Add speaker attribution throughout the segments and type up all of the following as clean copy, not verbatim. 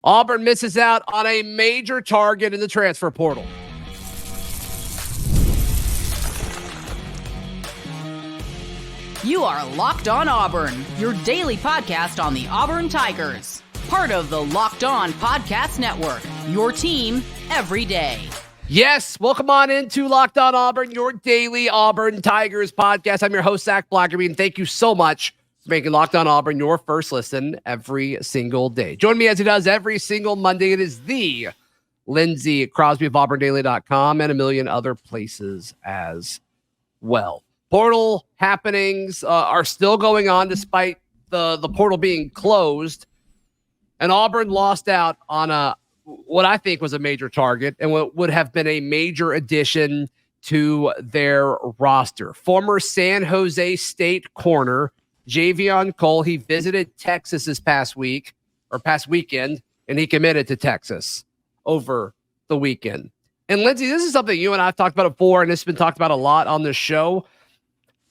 Speaker 1: Auburn misses out on a major target in the transfer portal.
Speaker 2: You are Locked On Auburn, your daily podcast on the Auburn Tigers. Part of the Locked On Podcast Network, your team every day.
Speaker 1: Yes, welcome on into Locked On Auburn, your daily Auburn Tigers podcast. I'm your host, Zach Blackerby, and thank you so much for making Locked On Auburn your first listen every single day. Join me as he does every single Monday. It is the Lindsey Crosby of AuburnDaily.com and a million other places as well. Portal happenings are still going on despite the portal being closed. And Auburn lost out on what I think was a major target and what would have been a major addition to their roster. Former San Jose State corner Javion Cole, he visited Texas this past weekend, and he committed to Texas over the weekend. And Lindsey, this is something you and I have talked about before, and it's been talked about a lot on this show.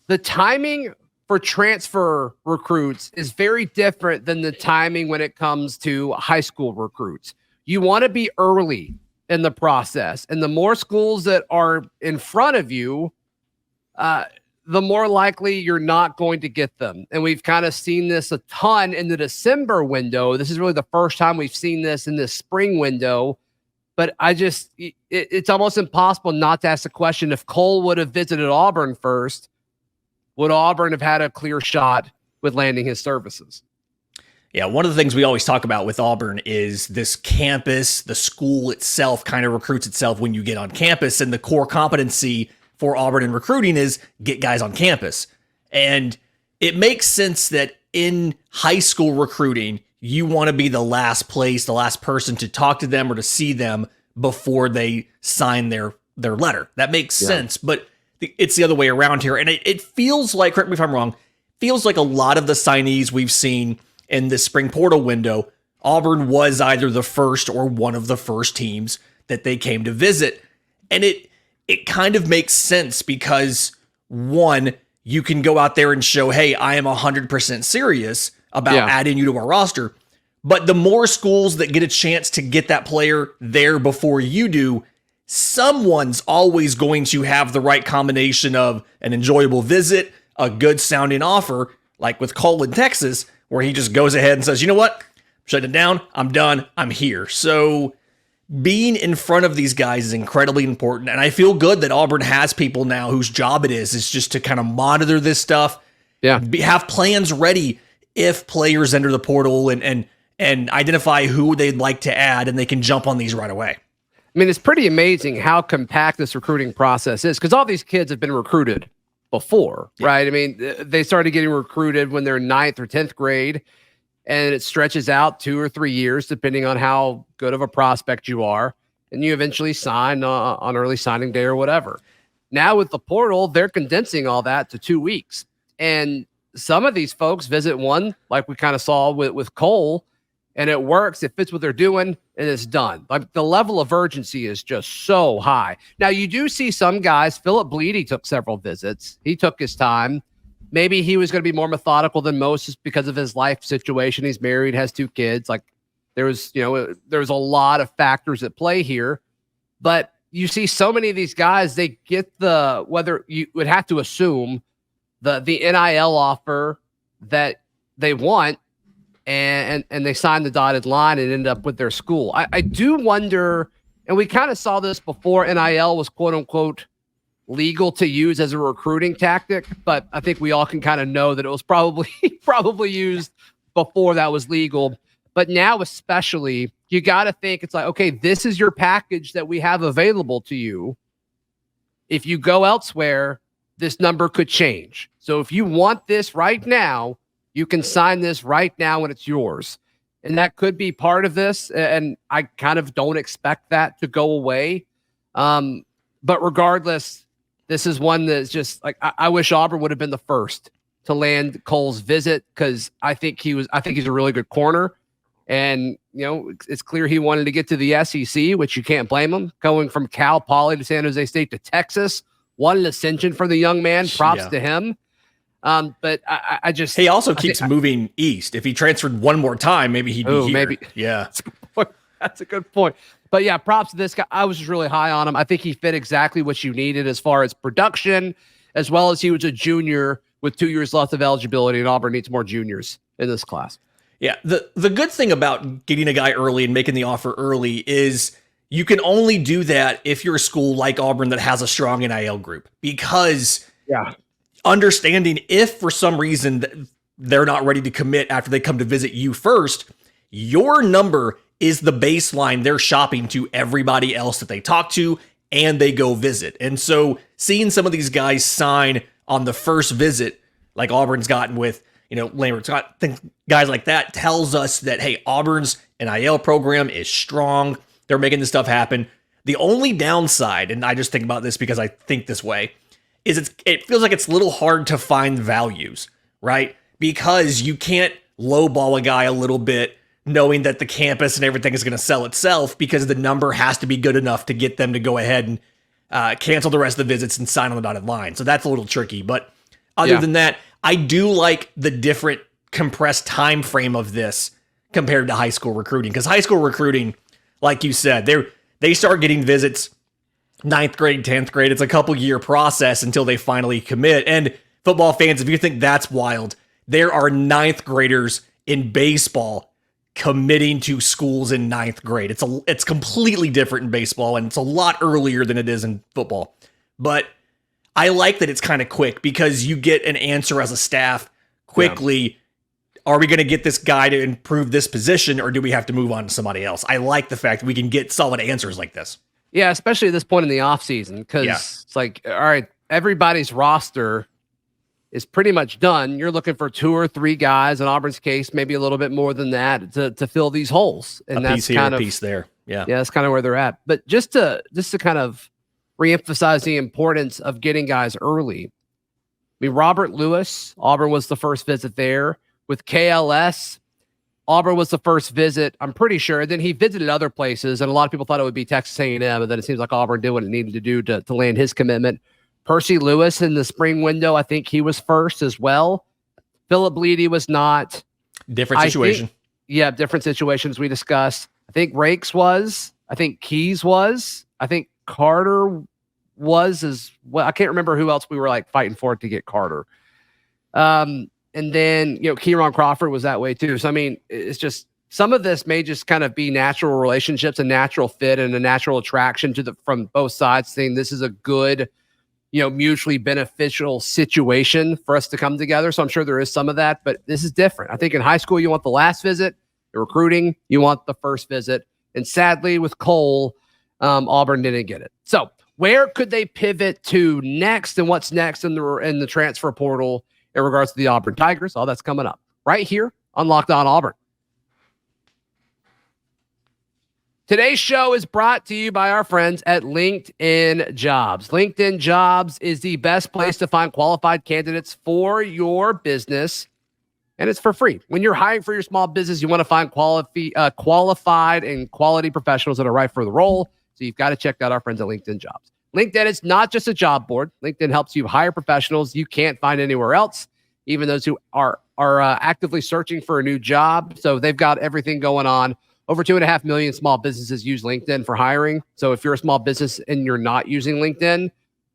Speaker 1: The timing for transfer recruits is very different than the timing when it comes to high school recruits. You want to be early in the process, and the more schools that are in front of you, the more likely you're not going to get them. And we've kind of seen this a ton in the December window. This is really the first time we've seen this in this spring window. But it's almost impossible not to ask the question, if Cole would have visited Auburn first, would Auburn have had a clear shot with landing his services?
Speaker 3: Yeah, one of the things we always talk about with Auburn is this campus, the school itself kind of recruits itself when you get on campus, and the core competency for Auburn in recruiting is get guys on campus. And it makes sense that in high school recruiting, you want to be the last person to talk to them or to see them before they sign their letter. That makes sense, but it's the other way around here. And it feels like, correct me if I'm wrong, feels like a lot of the signees we've seen in the spring portal window, Auburn was either the first or one of the first teams that they came to visit. And it kind of makes sense because, one, you can go out there and show, hey, I am 100% serious about adding you to our roster. But the more schools that get a chance to get that player there before you do, someone's always going to have the right combination of an enjoyable visit, a good sounding offer, like with Cole in Texas, where he just goes ahead and says, you know what, shut it down, I'm done, I'm here. So being in front of these guys is incredibly important. And I feel good that Auburn has people now whose job it is just to kind of monitor this stuff, have plans ready if players enter the portal and identify who they'd like to add, and they can jump on these right away.
Speaker 1: I mean, it's pretty amazing how compact this recruiting process is, because all these kids have been recruited before, right? I mean, they started getting recruited when they're 9th or 10th grade, and it stretches out 2 or 3 years, depending on how good of a prospect you are, and you eventually sign on early signing day or whatever. Now with the portal, they're condensing all that to 2 weeks, and some of these folks visit one, like we kind of saw with Cole, and it works, it fits what they're doing, and it's done. Like, the level of urgency is just so high. Now, you do see some guys, Philip Bleedy took several visits. He took his time. Maybe he was going to be more methodical than most just because of his life situation. He's married, has 2 kids. Like, there's a lot of factors at play here. But you see so many of these guys, they get whether you would have to assume the NIL offer that they want, and they signed the dotted line and ended up with their school. I do wonder, and we kind of saw this before NIL was quote unquote legal to use as a recruiting tactic, but I think we all can kind of know that it was probably used before that was legal. But now especially, you got to think it's like, okay, this is your package that we have available to you. If you go elsewhere, this number could change. So if you want this right now, you can sign this right now and it's yours. And that could be part of this. And I kind of don't expect that to go away. But regardless, this is one that's just like, I wish Auburn would have been the first to land Cole's visit, because I think he's a really good corner. And, it's clear he wanted to get to the SEC, which you can't blame him. Going from Cal Poly to San Jose State to Texas, what an ascension for the young man. Props to him. But I just...
Speaker 3: He also keeps moving east. If he transferred one more time, maybe he'd be here.
Speaker 1: Maybe.
Speaker 3: Yeah.
Speaker 1: point. That's a good point. But yeah, props to this guy. I was just really high on him. I think he fit exactly what you needed as far as production, as well as he was a junior with 2 years left of eligibility, and Auburn needs more juniors in this class.
Speaker 3: Yeah, the good thing about getting a guy early and making the offer early is you can only do that if you're a school like Auburn that has a strong NIL group, because understanding if for some reason they're not ready to commit after they come to visit you first, your number is the baseline they're shopping to everybody else that they talk to and they go visit. And so seeing some of these guys sign on the first visit, like Auburn's gotten with, Lambert Scott, guys like that, tells us that, hey, Auburn's NIL program is strong. They're making this stuff happen. The only downside, and I just think about this because I think this way, is it feels like it's a little hard to find values, right? Because you can't lowball a guy a little bit knowing that the campus and everything is going to sell itself, because the number has to be good enough to get them to go ahead and cancel the rest of the visits and sign on the dotted line. So that's a little tricky. But other than that, I do like the different compressed time frame of this compared to high school recruiting. Because high school recruiting, like you said, they start getting visits 9th grade, 10th grade. It's a couple year process until they finally commit. And football fans, if you think that's wild, there are 9th graders in baseball committing to schools in 9th grade. It's completely different in baseball, and it's a lot earlier than it is in football. But I like that it's kind of quick, because you get an answer as a staff quickly. Yeah. Are we going to get this guy to improve this position, or do we have to move on to somebody else? I like the fact that we can get solid answers like this.
Speaker 1: Yeah, especially at this point in the offseason, because it's like, all right, everybody's roster is pretty much done. You're looking for 2 or 3 guys, in Auburn's case, maybe a little bit more than that, to fill these holes. And
Speaker 3: a
Speaker 1: that's
Speaker 3: piece here,
Speaker 1: kind of
Speaker 3: a piece there. Yeah,
Speaker 1: that's kind of where they're at. But just to kind of reemphasize the importance of getting guys early. I mean, Robert Lewis, Auburn was the first visit there. With KLS, Auburn was the first visit, I'm pretty sure. Then he visited other places, and a lot of people thought it would be Texas A&M, but then it seems like Auburn did what it needed to do to land his commitment. Percy Lewis in the spring window, I think he was first as well. Philip Bleedy was not.
Speaker 3: Different situation.
Speaker 1: Different situations we discussed. I think Rakes was. I think Keys was. I think Carter was as well. I can't remember who else we were like fighting for to get Carter. And then, Kieran Crawford was that way too. So, I mean, it's just some of this may just kind of be natural relationships, a natural fit, and a natural attraction from both sides, saying this is a good, mutually beneficial situation for us to come together. So I'm sure there is some of that, but this is different. I think in high school, you want the last visit. In recruiting, you want the first visit. And sadly, with Cole, Auburn didn't get it. So where could they pivot to next, and what's next in the transfer portal in regards to the Auburn Tigers? All that's coming up right here on Locked On Auburn. Today's show is brought to you by our friends at LinkedIn Jobs. LinkedIn Jobs is the best place to find qualified candidates for your business, and it's for free. When you're hiring for your small business, you want to find qualified and quality professionals that are right for the role, so you've got to check out our friends at LinkedIn Jobs. LinkedIn is not just a job board. LinkedIn helps you hire professionals you can't find anywhere else, even those who are actively searching for a new job. So they've got everything going on. Over 2.5 million small businesses use LinkedIn for hiring. So if you're a small business and you're not using LinkedIn,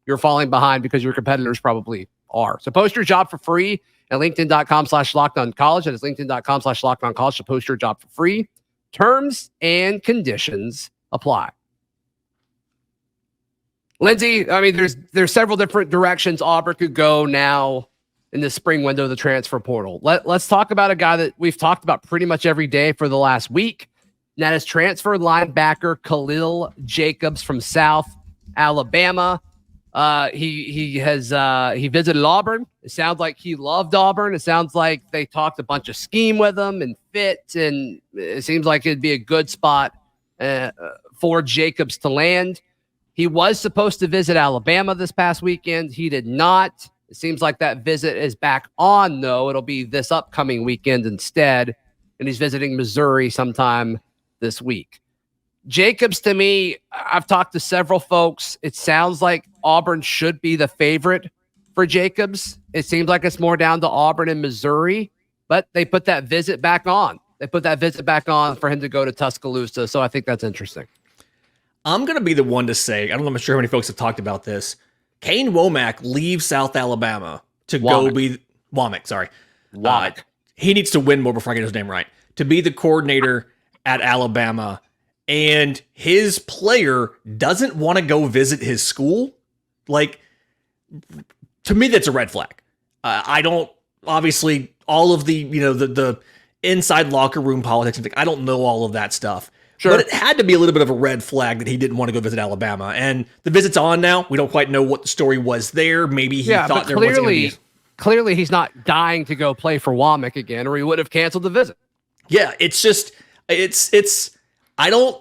Speaker 1: you're falling behind because your competitors probably are. So post your job for free at linkedin.com/lockedoncollege. That is linkedin.com/lockedoncollege to post your job for free. Terms and conditions apply. Lindsay, I mean, there's several different directions Auburn could go now in the spring window of the transfer portal. Let's talk about a guy that we've talked about pretty much every day for the last week. And that is transfer linebacker Khalil Jacobs from South Alabama. He visited Auburn. It sounds like he loved Auburn. It sounds like they talked a bunch of scheme with him and fit, and it seems like it'd be a good spot for Jacobs to land. He was supposed to visit Alabama this past weekend. He did not. It seems like that visit is back on, though. It'll be this upcoming weekend instead, and he's visiting Missouri sometime this week. Jacobs, to me, I've talked to several folks. It sounds like Auburn should be the favorite for Jacobs. It seems like it's more down to Auburn and Missouri, but they put that visit back on. they put that visit back on for him to go to Tuscaloosa. So I think that's interesting.
Speaker 3: I'm going to be the one to say, I don't know, I'm sure how many folks have talked about this. Kane Womack leaves South Alabama to go be Womack, sorry.
Speaker 1: Womack.
Speaker 3: He needs to win more before I get his name right. To be the coordinator at Alabama, and his player doesn't want to go visit his school. Like, to me, that's a red flag. I don't, obviously, all of the, the inside locker room politics, I don't know all of that stuff. Sure. But it had to be a little bit of a red flag that he didn't want to go visit Alabama. And the visit's on now. We don't quite know what the story was there. Maybe he thought there wasn't going to be.
Speaker 1: Clearly, he's not dying to go play for Womack again, or he would have canceled the visit.
Speaker 3: Yeah, it's just, I don't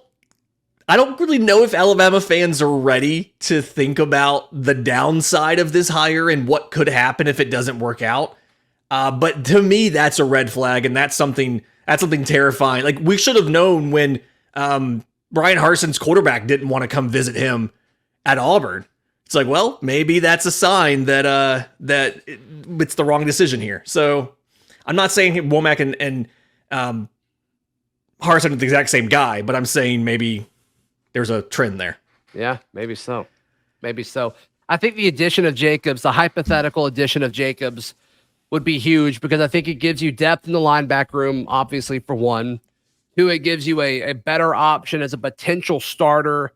Speaker 3: really know if Alabama fans are ready to think about the downside of this hire and what could happen if it doesn't work out. But to me, that's a red flag, and that's something terrifying. Like, we should have known when Brian Harsin's quarterback didn't want to come visit him at Auburn. It's like, well, maybe that's a sign that it's the wrong decision here. So I'm not saying Womack and Harsin are the exact same guy, but I'm saying maybe there's a trend there.
Speaker 1: Yeah, maybe so. Maybe so. I think the addition of Jacobs, the hypothetical addition of Jacobs, would be huge because I think it gives you depth in the linebacker room, obviously, for one. Two, it gives you a better option as a potential starter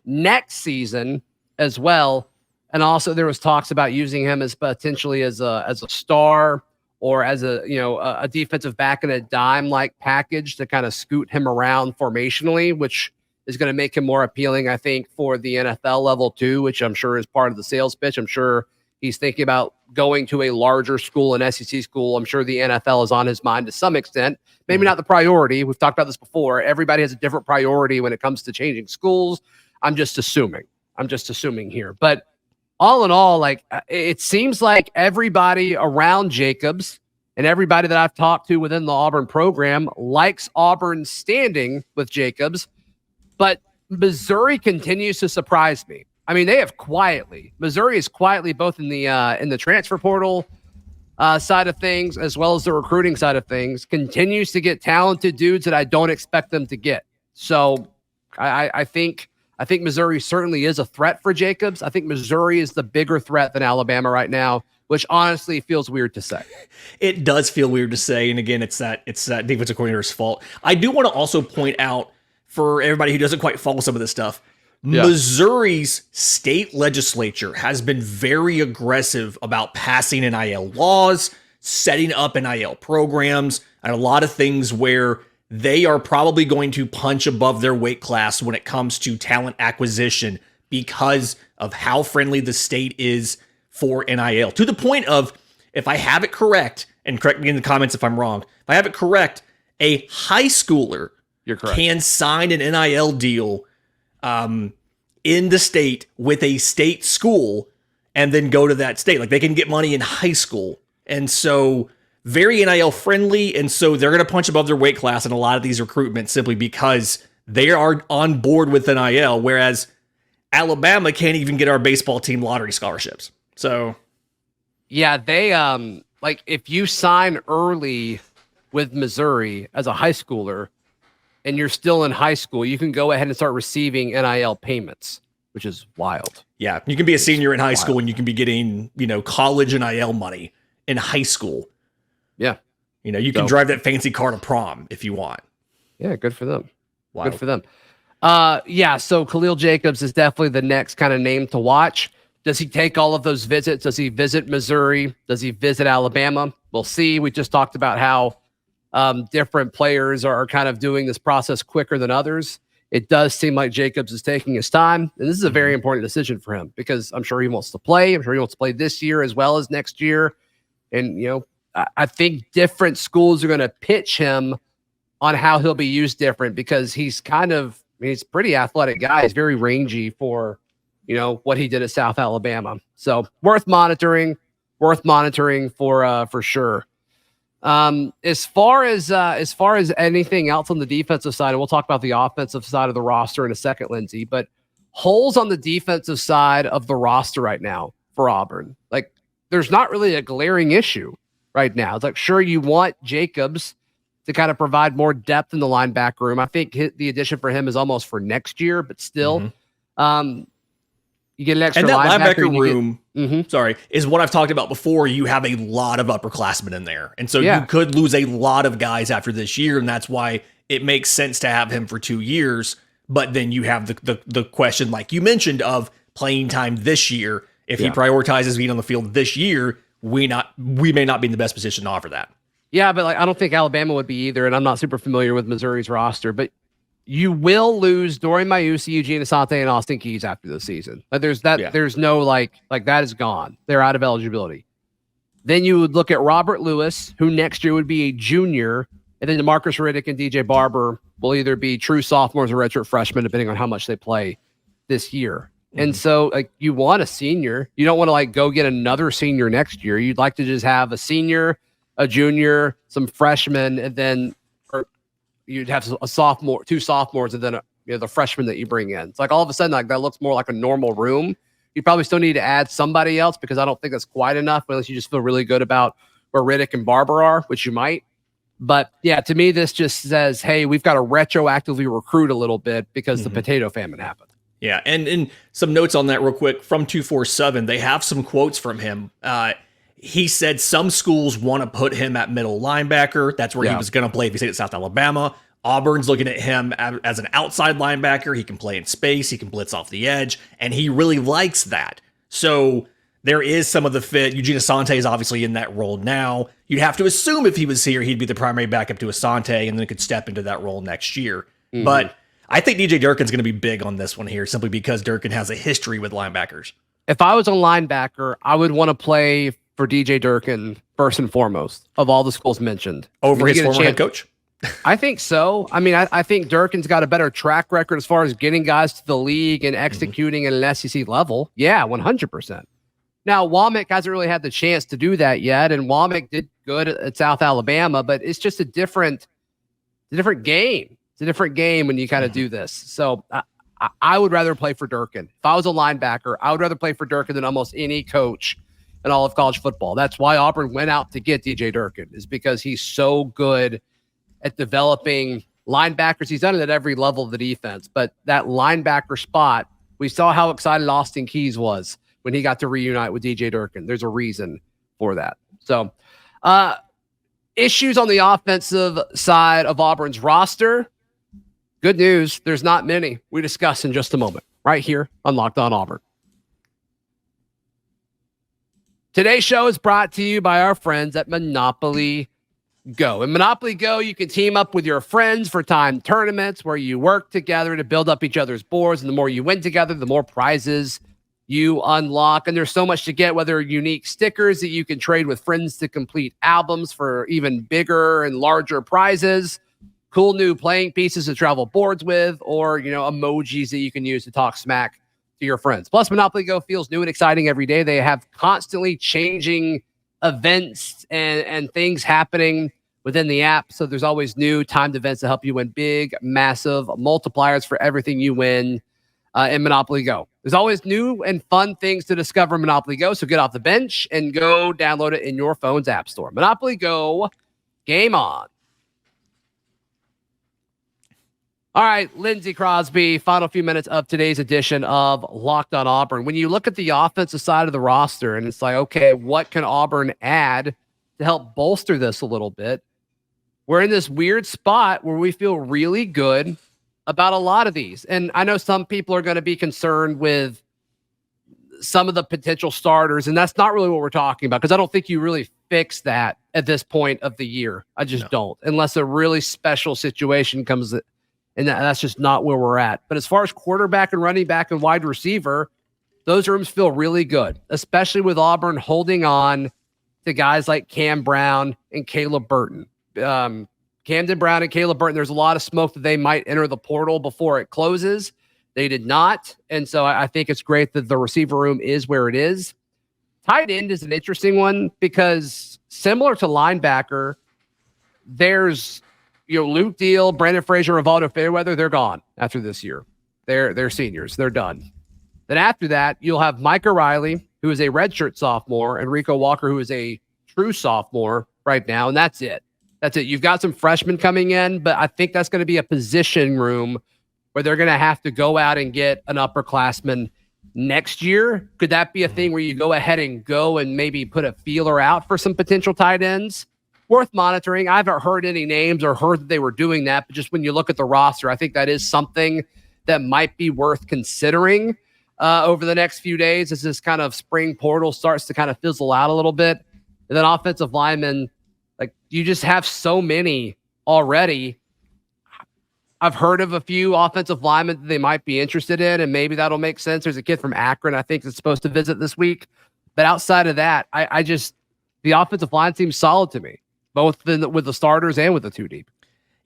Speaker 1: next season as well. And also there was talks about using him as potentially as a star or as a defensive back in a dime-like package to kind of scoot him around formationally, which is going to make him more appealing, I think, for the NFL level too, which I'm sure is part of the sales pitch. I'm sure he's thinking about going to a larger school, an SEC school. I'm sure the NFL is on his mind to some extent. Maybe not the priority. We've talked about this before. Everybody has a different priority when it comes to changing schools. I'm just assuming here. But all in all, like, it seems like everybody around Jacobs and everybody that I've talked to within the Auburn program likes Auburn standing with Jacobs. But Missouri continues to surprise me. I mean, Missouri is quietly both in the transfer portal side of things as well as the recruiting side of things, continues to get talented dudes that I don't expect them to get. So I think Missouri certainly is a threat for Jacobs. I think Missouri is the bigger threat than Alabama right now, which honestly feels weird to say.
Speaker 3: It does feel weird to say, and again, it's that defensive coordinator's fault. I do want to also point out for everybody who doesn't quite follow some of this stuff, Missouri's state legislature has been very aggressive about passing NIL laws, setting up NIL programs, and a lot of things where they are probably going to punch above their weight class when it comes to talent acquisition because of how friendly the state is for NIL. To the point of, if I have it correct, and correct me in the comments if I'm wrong, if I have it correct, a high schooler can sign an NIL deal in the state with a state school and then go to that state. Like, they can get money in high school. And so very NIL friendly. And so they're going to punch above their weight class in a lot of these recruitments simply because they are on board with NIL. Whereas Alabama can't even get our baseball team lottery scholarships. So
Speaker 1: yeah, they like, if you sign early with Missouri as a high schooler, and you're still in high school, you can go ahead and start receiving NIL payments, which is wild.
Speaker 3: Yeah, you can be a senior in high school and you can be getting, college NIL money in high school.
Speaker 1: Yeah.
Speaker 3: You can drive that fancy car to prom if you want.
Speaker 1: Yeah, good for them.
Speaker 3: Wild.
Speaker 1: Good for them. So Khalil Jacobs is definitely the next kind of name to watch. Does he take all of those visits? Does he visit Missouri? Does he visit Alabama? We'll see. We just talked about how different players are kind of doing this process quicker than others. It does seem like Jacobs is taking his time, and this is a very important decision for him because I'm sure he wants to play. I'm sure he wants to play this year as well as next year. And, I think different schools are going to pitch him on how he'll be used different because he's he's a pretty athletic guy. He's very rangy for, what he did at South Alabama. So worth monitoring for sure. As far as anything else on the defensive side, and we'll talk about the offensive side of the roster in a second, Lindsay, but holes on the defensive side of the roster right now for Auburn. Like, there's not really a glaring issue right now. It's like, sure, you want Jacobs to kind of provide more depth in the linebacker room. I think the addition for him is almost for next year, but still, you get an extra
Speaker 3: and that
Speaker 1: linebacker
Speaker 3: room, is what I've talked about before. You have a lot of upperclassmen in there. And so you could lose a lot of guys after this year. And that's why it makes sense to have him for 2 years. But then you have the question, like you mentioned, of playing time this year. If he prioritizes being on the field this year, we may not be in the best position to offer that.
Speaker 1: Yeah, but like I don't think Alabama would be either, and I'm not super familiar with Missouri's roster, but you will lose Dorian Mausi, Eugene Asante, and Austin Keys after the season. Like there's no like that is gone. They're out of eligibility. Then you would look at Robert Lewis, who next year would be a junior, and then DeMarcus Riddick and DJ Barber will either be true sophomores or redshirt freshmen, depending on how much they play this year. And so like you want a senior. You don't want to like go get another senior next year. You'd like to just have a senior, a junior, some freshmen, and then you'd have a sophomore, 2 sophomores, and then the freshman that you bring in. It's like all of a sudden like that looks more like a normal room. You probably still need to add somebody else because I don't think that's quite enough unless you just feel really good about where Riddick and Barber are, which you might. But yeah, to me, this just says, hey, we've got to retroactively recruit a little bit because the potato famine happened.
Speaker 3: Yeah, and some notes on that real quick from 247. They have some quotes from him. He said some schools want to put him at middle linebacker. That's where he was going to play if he stayed at South Alabama. Auburn's looking at him as an outside linebacker. He can play in space. He can blitz off the edge, and he really likes that. So there is some of the fit. Eugene Asante is obviously in that role now. You'd have to assume if he was here, he'd be the primary backup to Asante, and then could step into that role next year. But I think DJ Durkin's going to be big on this one here, simply because Durkin has a history with linebackers.
Speaker 1: If I was a linebacker, I would want to play for DJ Durkin first and foremost of all the schools mentioned.
Speaker 3: Over his former head coach?
Speaker 1: I think so. I mean, I think Durkin's got a better track record as far as getting guys to the league and executing at an SEC level. Yeah, 100%. Now, Womack hasn't really had the chance to do that yet, and Womack did good at South Alabama, but it's just a different game. It's a different game when you kind of do this. So I would rather play for Durkin. If I was a linebacker, I would rather play for Durkin than almost any coach in all of college football. That's why Auburn went out to get DJ Durkin, is because he's so good at developing linebackers. He's done it at every level of the defense, but that linebacker spot, we saw how excited Austin Keys was when he got to reunite with DJ Durkin. There's a reason for that. So issues on the offensive side of Auburn's roster. Good news, there's not many. We discuss in just a moment, right here on Locked On Auburn. Today's show is brought to you by our friends at Monopoly Go. In Monopoly Go, you can team up with your friends for timed tournaments where you work together to build up each other's boards. And the more you win together, the more prizes you unlock. And there's so much to get, whether unique stickers that you can trade with friends to complete albums for even bigger and larger prizes, cool new playing pieces to travel boards with, or, emojis that you can use to talk smack to your friends. Plus, Monopoly Go feels new and exciting every day. They have constantly changing events and things happening within the app. So there's always new timed events to help you win big, massive multipliers for everything you win in Monopoly Go. There's always new and fun things to discover in Monopoly Go. So get off the bench and go download it in your phone's app store. Monopoly Go, game on. All right, Lindsey Crosby, final few minutes of today's edition of Locked On Auburn. When you look at the offensive side of the roster and it's like, okay, what can Auburn add to help bolster this a little bit? We're in this weird spot where we feel really good about a lot of these. And I know some people are going to be concerned with some of the potential starters, and that's not really what we're talking about, because I don't think you really fix that at this point of the year. I just don't, unless a really special situation comes. And that's just not where we're at. But as far as quarterback and running back and wide receiver, those rooms feel really good, especially with Auburn holding on to guys like Cam Brown and Caleb Burton. Camden Brown and Caleb Burton, there's a lot of smoke that they might enter the portal before it closes. They did not. And so I think it's great that the receiver room is where it is. Tight end is an interesting one because similar to linebacker, there's Luke Deal, Brandon Frazier, Rivaldo Fairweather, they're gone after this year. They're seniors. They're done. Then after that, you'll have Micah Riley, who is a redshirt sophomore, and Rico Walker, who is a true sophomore right now, and that's it. That's it. You've got some freshmen coming in, but I think that's going to be a position room where they're going to have to go out and get an upperclassman next year. Could that be a thing where you go ahead and maybe put a feeler out for some potential tight ends? Worth monitoring. I haven't heard any names or heard that they were doing that, but just when you look at the roster, I think that is something that might be worth considering over the next few days as this kind of spring portal starts to kind of fizzle out a little bit. And then offensive linemen, like you just have so many already. I've heard of a few offensive linemen that they might be interested in, and maybe that'll make sense. There's a kid from Akron, I think, that's supposed to visit this week. But outside of that, I just, the offensive line seems solid to me, both with the starters and with the two deep.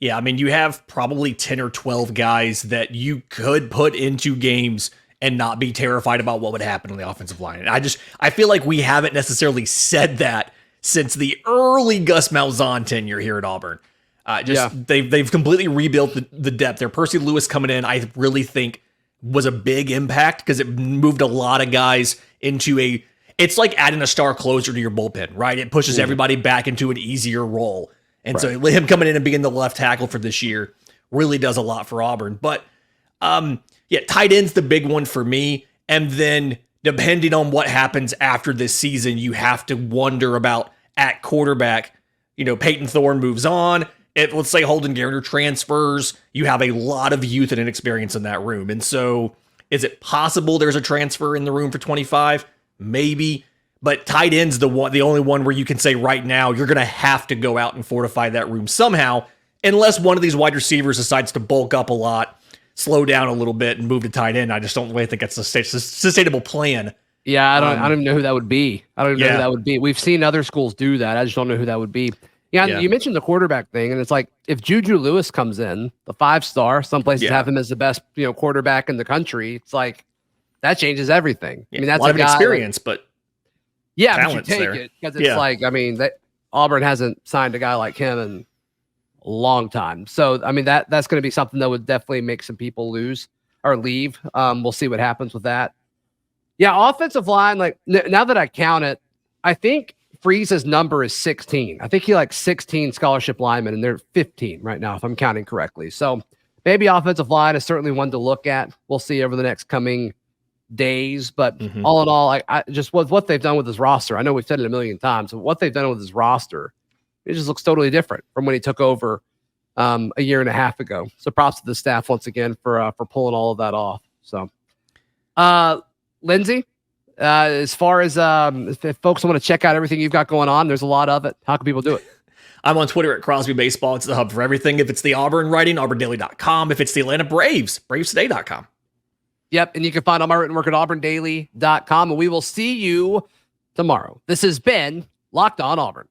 Speaker 3: Yeah, I mean, you have probably 10 or 12 guys that you could put into games and not be terrified about what would happen on the offensive line. And I feel like we haven't necessarily said that since the early Gus Malzahn tenure here at Auburn. They've completely rebuilt the depth there. Percy Lewis coming in, I really think was a big impact because it moved a lot of guys into it's like adding a star closer to your bullpen, right? It pushes everybody back into an easier role. And so him coming in and being the left tackle for this year really does a lot for Auburn. But tight end's the big one for me. And then depending on what happens after this season, you have to wonder about at quarterback. Peyton Thorne moves on. Let's say Holden Garner transfers. You have a lot of youth and inexperience in that room. And so is it possible there's a transfer in the room for 25? Maybe. But tight end's the only one where you can say right now you're going to have to go out and fortify that room somehow, unless one of these wide receivers decides to bulk up a lot, slow down a little bit, and move to tight end. I just don't really think that's a sustainable plan.
Speaker 1: Yeah, I don't even know who that would be. I don't even know who that would be. We've seen other schools do that. I just don't know who that would be. Yeah, you mentioned the quarterback thing, and it's like if Juju Lewis comes in, the 5-star, some places have him as the best quarterback in the country. It's like that changes everything.
Speaker 3: Yeah, I mean, that's a lot of experience, but
Speaker 1: but you take it because it's like, I mean, Auburn hasn't signed a guy like him in a long time. So, I mean, that's going to be something that would definitely make some people lose or leave. We'll see what happens with that. Yeah, offensive line, like now that I count it, I think Freeze's number is 16. I think he likes 16 scholarship linemen, and they're 15 right now, if I'm counting correctly. So maybe offensive line is certainly one to look at. We'll see over the next coming days, but all in all, I just what they've done with his roster. I know we've said it a million times, but what they've done with his roster, it just looks totally different from when he took over a year and a half ago. So props to the staff once again for pulling all of that off. So, Lindsay, as far as if folks want to check out everything you've got going on, there's a lot of it. How can people do it?
Speaker 3: I'm on Twitter at Crosby Baseball. It's the hub for everything. If it's the Auburn writing, auburndaily.com. If it's the Atlanta Braves, bravestoday.com.
Speaker 1: Yep, and you can find all my written work at auburndaily.com, and we will see you tomorrow. This has been Locked On Auburn.